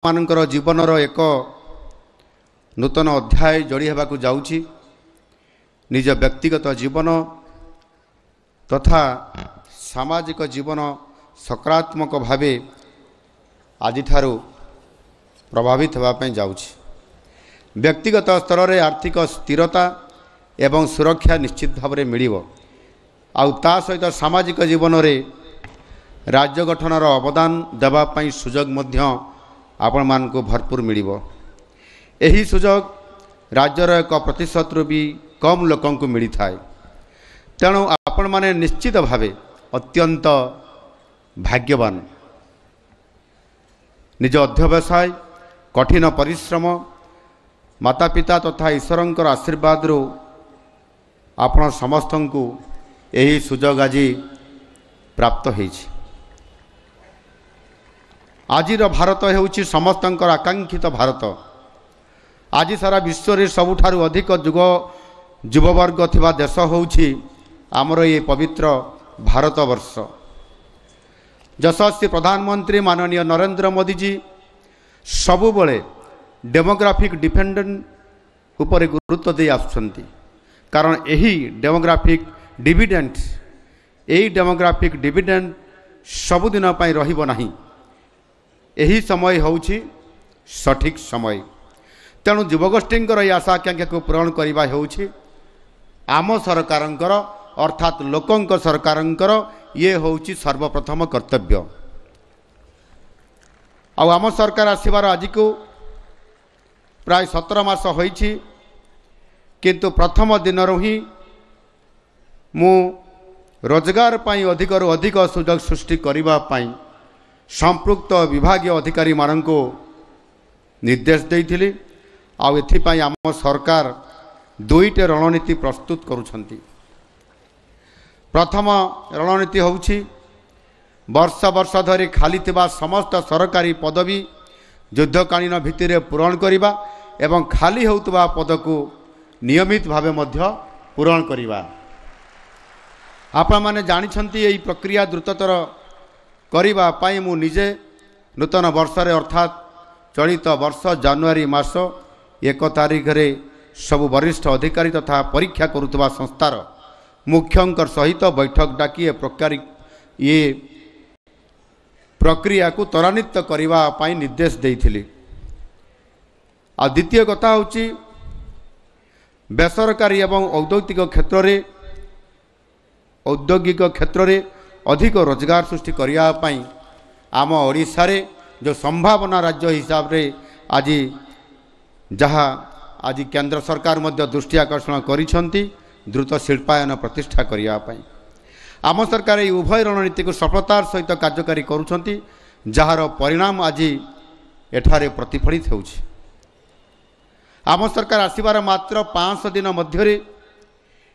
मानकर जीवनर एक नूतन अध्याय जोड़ी होगाकू जाउछि। निज व्यक्तिगत जीवन तथा सामाजिक जीवन सकारात्मक भावे आज प्रभावित होगापी जाउछि। व्यक्तिगत स्तर में आर्थिक स्थिरता एवं सुरक्षा निश्चित भाव में मिलिबो। आउ ता सहित सामाजिक जीवन में राज्य गठनर अवदान देवाई सुजोग मध्य आपण मानकु भरपूर मिलिबो। एही सुजोग राज्यर एक प्रतिशत भी कम लोकंकु मिली थाए। तेणु आपण माने निश्चित भावे अत्यंत भाग्यवान। निज अध्यवसाय कठिन परिश्रम माता पिता तथा ईश्वरंकर आशीर्वाद रू आपण समस्तंकु एही सुजोग आज प्राप्त होइछि। आजिर भारत हेउछि समस्तंकर आकांक्षित भारत। आज सारा विश्व रे सबुठारु अधिक युववर्ग थिबा देश होउछि आमर ये पवित्र भारत वर्ष। यशस्वी प्रधानमंत्री माननीय नरेंद्र मोदी जी सबुबले डेमोग्राफिक डिपेंडेंट उपरे गुरुत्व दे आसुछंती। कारण यही डेमोग्राफिक डिविडेंड सबुदिन पई रहिबो नाही। यही समय होउछि सठिक समय। तेणु युवगोष्ठींकर यह आशा आकांक्षा को पूरण करने होउछि आम सरकारंकर अर्थात लोकंक सरकारंकर ये होउछि सर्वप्रथम कर्तव्य। आम सरकार आसीबार आज को प्राय 17 मास होइछि, किंतु प्रथम दिन ही मु रोजगार पाई अधिकरु अधिक सुजोग सृष्टि करबा पाई संपृक्त विभागीय अधिकारी माननको निर्देश देइथिली। आउ एथिपाई आम सरकार दुईटे रणनीति प्रस्तुत करुछंती। प्रथम रणनीति होउछि वर्ष वर्ष धरी खाली थिबा समस्त सरकारी पदवी युद्धकालीन भित्तिरे पूरण करिबा एवं खाली होउतबा पद को नियमित भावे मध्य पूरण करिबा। आपण माने जानिछंती एई प्रक्रिया द्रुततर करिबा पाई मु निजे नूतन वर्ष रे अर्थात चलित वर्ष जनवरी मास 1 तारिख रे सबु वरिष्ठ अधिकारी तथा परीक्षा करुवा संस्थार मुख्यंकर सहित बैठक डाकी ये प्रक्रिया को त्वरान्वित करने पाई निर्देश देइथिली। आ द्वितीय कथा होची बेसरकारी एवं औद्योगिक क्षेत्र रे अधिक रोजगार सृष्टि करने पाई आम ओडिशा रे जो संभावना राज्य हिसाब रे आज जहाँ आज केंद्र सरकार मध्य दृष्टि आकर्षण करिसंती द्रुत शिल्पायन प्रतिष्ठा करने पाई आम सरकार ये उभय रणनीति को सफलतार सहित कार्यकारी करुछंती, जार परिणाम आज एठारे प्रतिफलित होउछि। आम सरकार आसीबार मात्र 5 दिन मध्य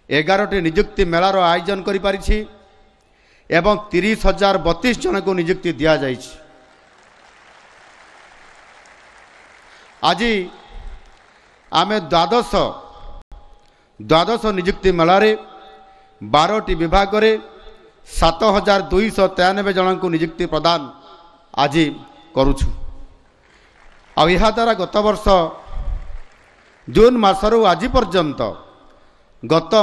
11टी नियुक्ति मेलार आयोजन करि पारिछि एवं 30,032 जन को नियुक्ति दिया जाइछि। आज आमे द्वादश नियुक्ति मेलारे 12टी विभाग रे 7,293 जन को नियुक्ति प्रदान आज करुछु। आ यह द्वारा गत वर्ष जून मासरू आज पर्यंत गत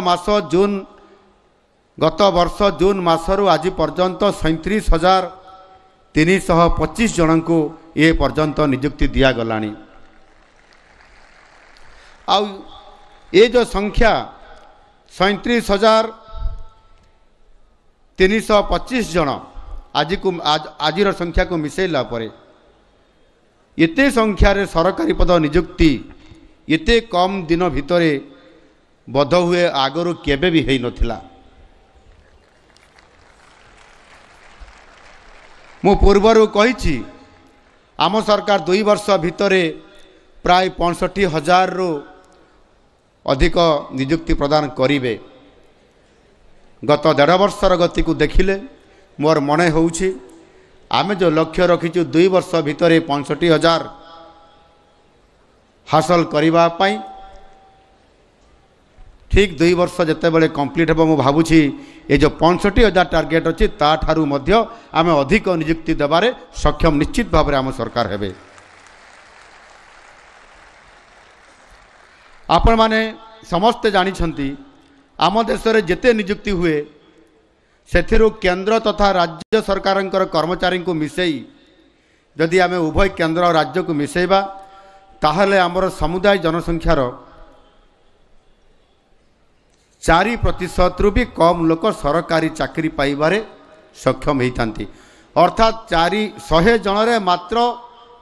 वर्ष जून मासरू आज पर्यंत 37,325 जन को ये पर्यंत नियुक्ति दिया गलानी। आउ ये जो संख्या 37,325 जन आज संख्या को मिसेला परे एते संख्यार सरकारी पद नियुक्ति एते कम दिन भितरे बोध हुए आगरू केबे भी हेई नथिला। मु पूर्वरु कहिछि आम सरकार 2 वर्ष भितरे प्राय 65,000 रु अधिक नियुक्ति प्रदान करिवे। गत 1.5 वर्षर गति को देखिले मोर मने होउछि आमे जो लक्ष्य रखिछु 2 वर्ष भितरे 65,000 हासिल करिबा पाई ठीक 2 वर्ष जिते बड़े कंप्लीट हे मु भावुछि ये जो 65,000 टार्गेट अच्छी ताठारू मध्य आमे अधिक नियुक्ति देबारे सक्षम निश्चित भाव में आम सरकार हेबे। आपण माने समस्ते जानिछंती आम देश में जेते नियुक्ति हुए सेथिरु केंद्र तथा राज्य सरकारंकर कर्मचारी को मिसेई जदि आमे उभय केंद्र और राज्य को मिसेबा ताहले आमर समुदाय जनसंख्यार 4% रु भी कम लोक सरकारी चाकरी पाइबारे सक्षम होती अर्थात 100 जनरे मात्र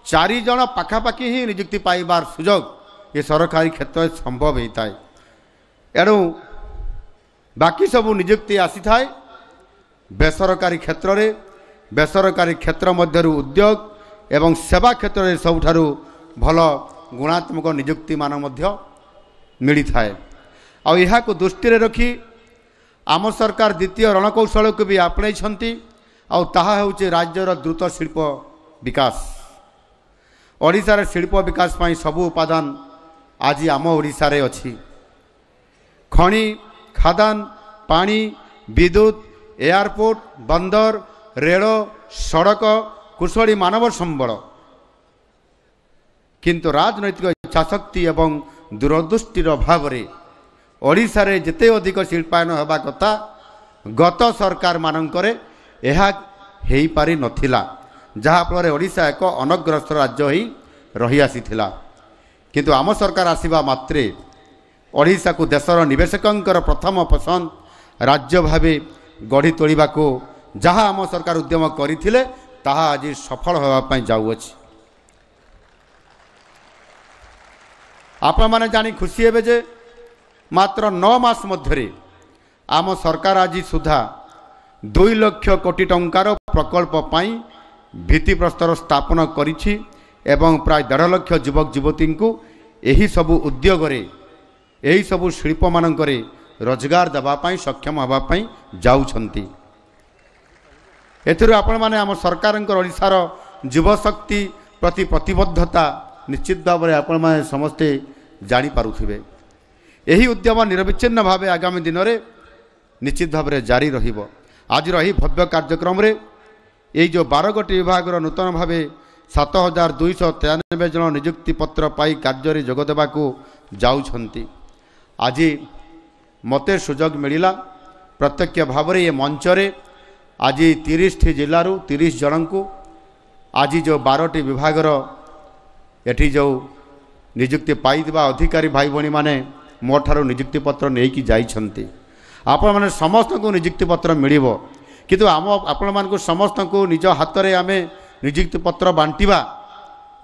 4 जन पाखापाखि ही नियुक्ति पाइबार सुजोग ये सरकारी क्षेत्र में संभव होता है। एणु बाकी सबू नियुक्ति आसी थाए बेसरकारी क्षेत्र में बेसरकारी क्षेत्र मध्य उद्योग एवं सेवा क्षेत्र में सबुठारु भल गुणात्मक नियुक्ति मान मध्य मिली थाए। आ यह को दृष्टि रखी आम सरकार द्वितीय रणकौशल को भी आपणाई राज्यर द्रुत शिल्प विकास ओडिशार शिल्प विकास पाई सबु उपादान आज आम ओडिशारे अछि। खनि खादान पानी विद्युत एयरपोर्ट बंदर रेल सड़क कुशली मानव संबल किंतु राजनैतिक इच्छाशक्ति एवं दूरदृष्टिर अभाव ओडिशा रे जेते अधिक शिल्पायन होबा कथा गत सरकार मानकरे एहा हेई पारि नथिला जहा फल ओडिशा एक अनग्रस्त राज्य ही रही आसीथिला। किंतु आम सरकार आसीबा मात्रे ओडिशा को देशर निवेशकंकर प्रथम पसंद राज्य भावे गढ़ी तोलिबा को जहा आम सरकार उद्यम करथिले ताहा आज सफल होबा पई जाउअछि। आपण माने जानी खुशी हेबे जे मात्र 9 मास मध्य आम सरकार आज सुधा 2 लाख कोटी टंकार प्रकल्प पाई भित्तिप्रस्तर स्थापन करिछि एवं प्राय 1.5 लाख युवक युवती को यही सबु उद्योग यही सबु शिल्प मानकरे रोजगार देवाई सक्षम होगापाई जाउछंती। एथिरु आपण माने आम सरकार ओडिशार युवशक्ति प्रति प्रतिबद्धता निश्चित भाव में आपण माने समस्ते जानी पारुथिबे। यही उद्यम निरविच्छिन्न भाव आगामी दिन में निश्चित भाव में जारी रहिबो। आज रही भव्य कार्यक्रम रे यही जो 12 गोटी विभाग नूतन भाव 7293 जन नियुक्ति पत्र पाई कार्य जोग देवाकू जाउछंती। आज मते सुजोग मिलिला प्रत्यक्ष भाव में ये मंचरे आज 30 जिलू 30 जन को आज जो 12टी विभाग एठी जो नियुक्ति पाइबा अधिकारी भाई भणी माने मोठारो नियुक्ति पत्र नहीं जाइछंती। आपण माने समस्त को नियुक्ति पत्र मिलिबो किंतु आम आपण मानकु समस्त को निज हाथ में आमे नियुक्ति पत्र बांटिबा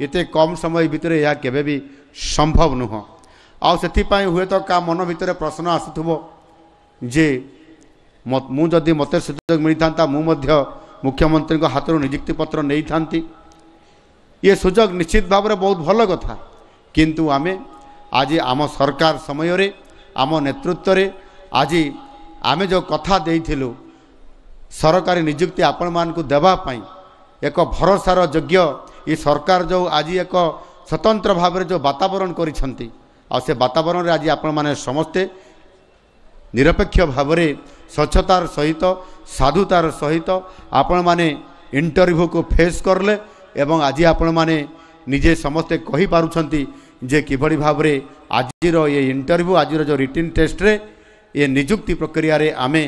एते कम समय भितर यह केबे भी संभव नुह। आउ सेथिपाई हुए तो का मन भितर प्रश्न आसुथबो जे मु जदि मते सुजोग मिलता मु मध्य मुख्यमंत्री को हाथ नियुक्ति पत्र नहीं थांती। ये सुजोग निश्चित भाव में बहुत भल कथा किंतु आमे आज आम सरकार समय रे आम नेतृत्व रे आज आमे जो कथा देइथिलु सरकारी नियुक्ति आपण मान को देवा पाई एक भरोसार योग्य ये सरकार जो आज एक स्वतंत्र भाव में जो वातावरण करिसंती आ से वातावरण रे आज आपण माने समस्ते निरपेक्ष भाव में स्वच्छतार सहित साधुतार सहित आपण माने इंटरव्यू को फेस करले एवं आज आपण माने निजे समस्ते कहि पारुछंती जे किभଳି भाव में आज ये इंटरव्यू आज जो रिटन टेस्ट रे ये नियुक्ति प्रक्रिया रे आमे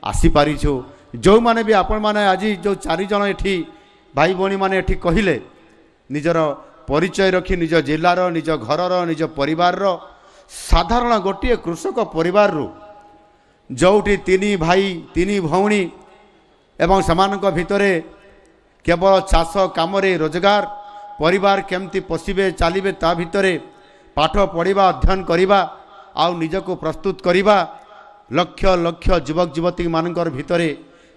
आसी पारिछु। जो माने भी आपण माने आज जो 4 जन एठी भाई भणी माने एठी कहिले निजर परिचय रखी निज जिलार निज घरर निज परिवार साधारण गोटे कृषक परिवार जोटी 3 भाई 3 भौणी एवं समानक भितरे केवल चाष काम रोजगार परिवार केमती पोषिबे चलिबे ता भितरे पाठ पढ़ा अध्ययन करवा आउ निजको प्रस्तुत करवा लक्ष लक्ष युवक युवती मानकर भितरे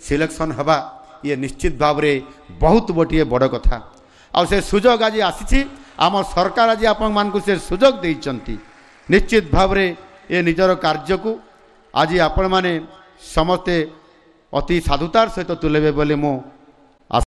सिलेक्शन हवा ये निश्चित भाव में बहुत गोटे बड़ कथा। आ से सुजोग आज आसी आम सरकार आज आपण मानकु से सुजोग देइचंती निश्चित भाव में ये निजर कार्य को आज आपण माने समस्ते अति साधुतार सहित तुलेबे बोले मो